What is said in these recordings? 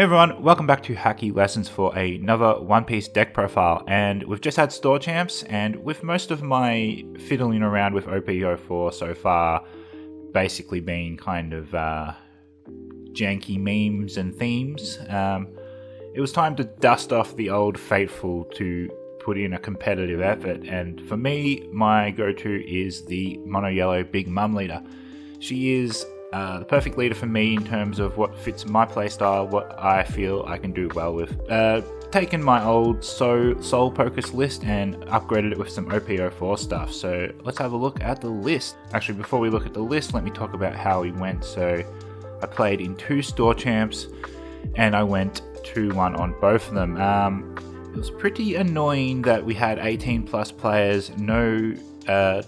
Hey everyone, welcome back to Hacky Lessons for another One Piece deck profile, and we've just had store champs, and with most of my fiddling around with OP04 so far basically being kind of janky memes and themes, it was time to dust off the old faithful to put in a competitive effort, and for me, my go-to is the Mono Yellow Big Mum leader. She is the perfect leader for me in terms of what fits my playstyle, what I feel I can do well with. Taken my old Soul Pocus list and upgraded it with some OP04 stuff. So let's have a look at the list. Actually, before we look at the list, let me talk about how we went. So I played in 2 store champs and I went 2-1 on both of them. It was pretty annoying that we had 18 plus players, no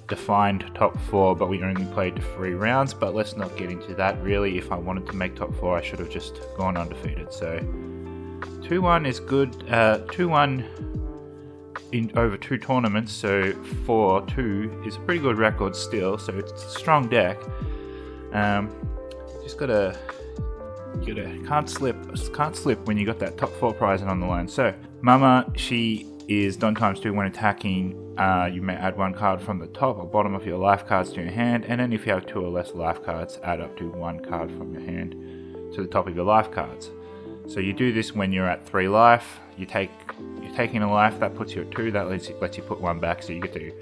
defined top 4, but we only played 3 rounds. But let's not get into that. Really, if I wanted to make top 4, I should have just gone undefeated. So 2-1 is good. 2-1 in over 2 tournaments, so 4-2 is a pretty good record still. So it's a strong deck. Just can't slip when you got that top 4 prize on the line. So Mama, she is done ×2 when attacking. You may add 1 card from the top or bottom of your life cards to your hand, and then if you have 2 or less life cards, add up to 1 card from your hand to the top of your life cards. So you do this when you're at 3 life. You're taking a life, that puts you at 2. That lets you put 1 back, so you get to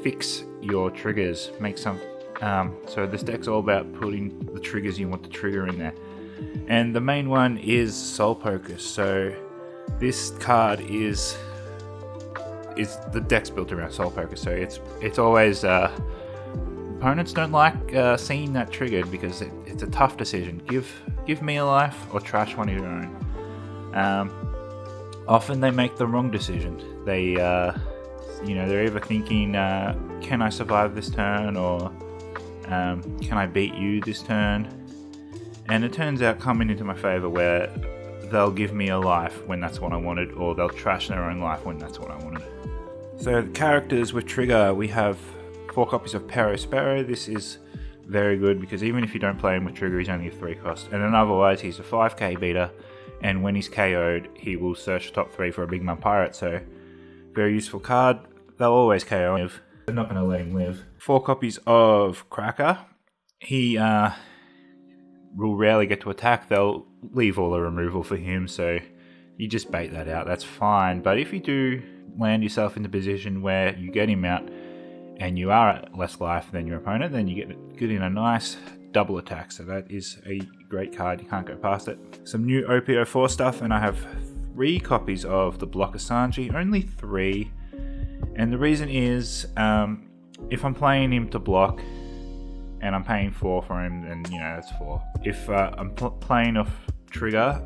fix your triggers. Make some. So this deck's all about putting the triggers you want to trigger in there, and the main one is Soul Pocus. So this card is the deck's built around Soul Pocus, so it's always opponents don't like seeing that triggered because it's a tough decision. Give me a life or trash one of your own. Often they make the wrong decision. They they're either thinking, can I survive this turn, or can I beat you this turn? And it turns out coming into my favor where they'll give me a life when that's what I wanted, or they'll trash their own life when that's what I wanted. So the characters with trigger, we have 4 copies of Pero Sparrow. This is very good because even if you don't play him with trigger, he's only a 3 cost, and then otherwise he's a 5k beater, and when he's KO'd, he will search the top 3 for a Big Mum Pirate. So very useful card. They'll always KO him. They're not going to let him live. 4 copies of Cracker. He will rarely get to attack. They'll leave all the removal for him, so you just bait that out. That's fine. But if you do land yourself in the position where you get him out and you are at less life than your opponent, then you get in a nice double attack. So that is a great card. You can't go past it. Some new OP04 stuff, and I have 3 copies of the Blocker Sanji. Only 3. And the reason is, if I'm playing him to block and I'm paying 4 for him, then that's 4. If I'm playing off trigger,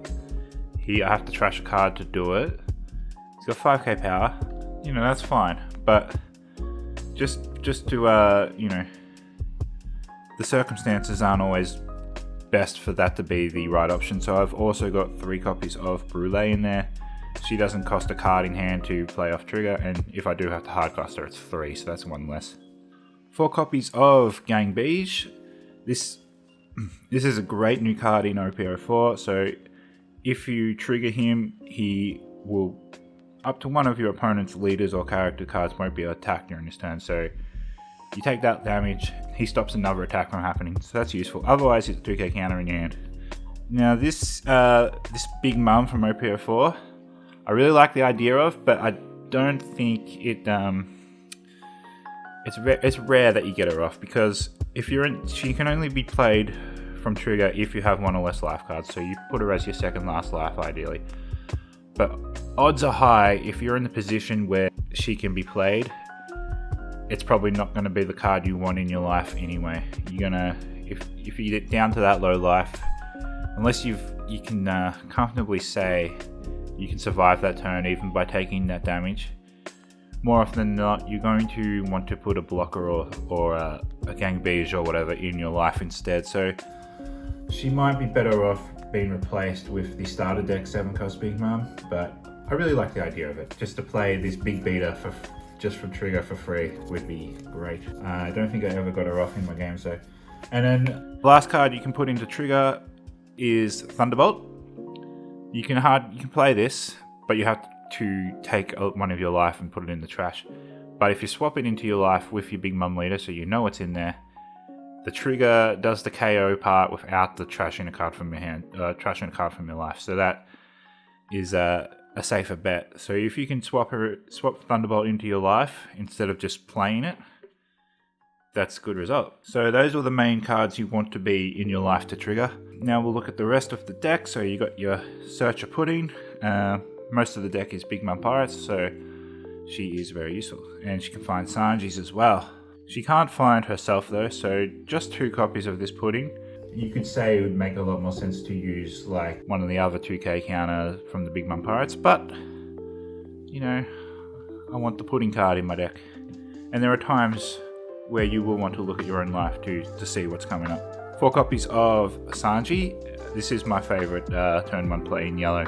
I have to trash a card to do it. He's got 5k power, that's fine. But just to the circumstances aren't always best for that to be the right option. So I've also got 3 copies of Brûlée in there. She doesn't cost a card in hand to play off trigger, and if I do have to hardcast her, it's 3, so that's 1 less. 4 copies of Gang Beige. This is a great new card in OP04, so if you trigger him, he will, up to 1 of your opponent's leaders or character cards won't be attacked during his turn, so you take that damage, he stops another attack from happening, so that's useful. Otherwise, it's a 2k counter in your hand. Now this Big Mum from OP04, I really like the idea of, but I don't think it's rare that you get her off, because she can only be played from trigger if you have 1 or less life cards, so you put her as your second last life ideally. But odds are high, if you're in the position where she can be played, it's probably not going to be the card you want in your life anyway. You're gonna, if you get down to that low life, unless you can comfortably say you can survive that turn even by taking that damage, more often than not, you're going to want to put a blocker or a Gang Beige or whatever in your life instead. So she might be better off being replaced with the starter deck 7 cost Big Mum, but I really like the idea of it. Just to play this big beater just from trigger for free would be great. I don't think I ever got her off in my game, so. And then last card you can put into trigger is Thunderbolt. You can play this, but you have to take one of your life and put it in the trash. But if you swap it into your life with your Big Mum leader, so you know what's in there, the trigger does the KO part without the trashing a card from your hand, trashing a card from your life. So that is a safer bet. So if you can swap Thunderbolt into your life instead of just playing it, that's a good result. So those are the main cards you want to be in your life to trigger. Now we'll look at the rest of the deck. So you got your Searcher Pudding. Most of the deck is Big Mum Pirates, so she is very useful. And she can find Sanjis as well. She can't find herself though, so just 2 copies of this pudding. You could say it would make a lot more sense to use like one of the other 2k counters from the Big Mum Pirates, but you know, I want the pudding card in my deck. And there are times where you will want to look at your own life to see what's coming up. 4 copies of Sanji. This is my favourite turn 1 play in yellow.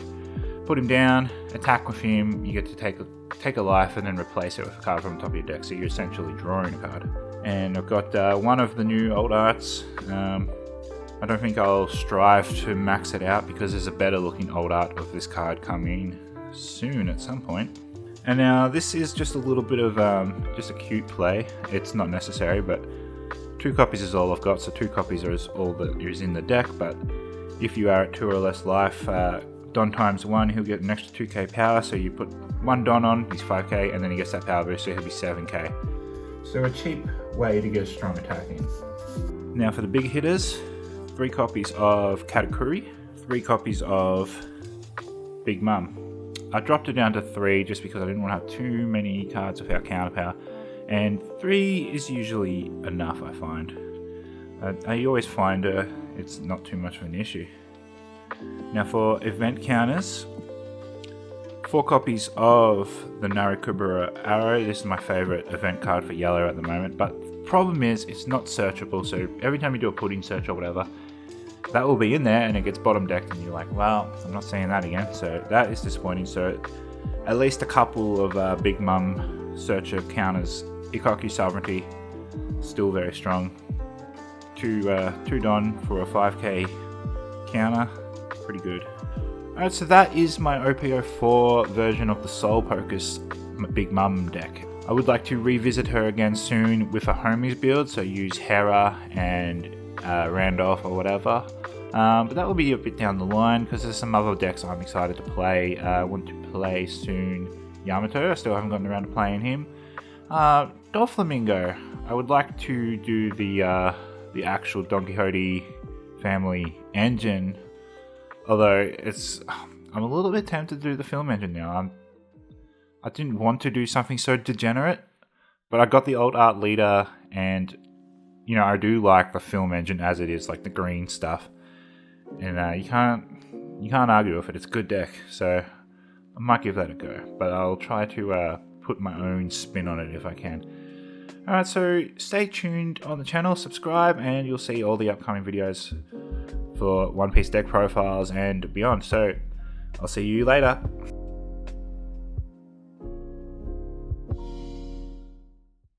Put him down, attack with him, you get to take a life and then replace it with a card from the top of your deck, so you're essentially drawing a card. And I've got one of the new old arts. I don't think I'll strive to max it out because there's a better looking old art of this card coming soon at some point. And now this is just a little bit of just a cute play. It's not necessary, but 2 copies is all I've got, so 2 copies is all that is in the deck. But if you are at 2 or less life, Don times 1, he'll get an extra 2k power, so you put 1 Don on, he's 5k, and then he gets that power boost, so he'll be 7k. So a cheap way to get a strong attack in. Now for the big hitters, 3 copies of Katakuri, 3 copies of Big Mum. I dropped it down to 3 just because I didn't want to have too many cards without counter power, and 3 is usually enough, I find. I always find it's not too much of an issue. Now for event counters, 4 copies of the Narukubura Arrow. This is my favourite event card for yellow at the moment, but the problem is it's not searchable, so every time you do a pudding search or whatever, that will be in there and it gets bottom decked and you're like, well, I'm not seeing that again, so that is disappointing. So at least a couple of Big Mum searcher counters. Ikaku Sovereignty, still very strong. 2 Don for a 5k counter, pretty good. Alright, so that is my OP04 version of the Soul Pocus Big Mum deck. I would like to revisit her again soon with a homies build, so use Hera and Randolph or whatever. But that will be a bit down the line because there's some other decks I'm excited to play. I want to play soon Yamato. I still haven't gotten around to playing him. Doflamingo. I would like to do the actual Don Quixote family engine, although I'm a little bit tempted to do the film engine now. I didn't want to do something so degenerate, but I got the old art leader, and you know, I do like the film engine as it is, like the green stuff, and you can't argue with it. It's a good deck, so I might give that a go, but I'll try to put my own spin on it if I can. Alright, so stay tuned on the channel, subscribe, and you'll see all the upcoming videos for One Piece deck profiles and beyond. So I'll see you later.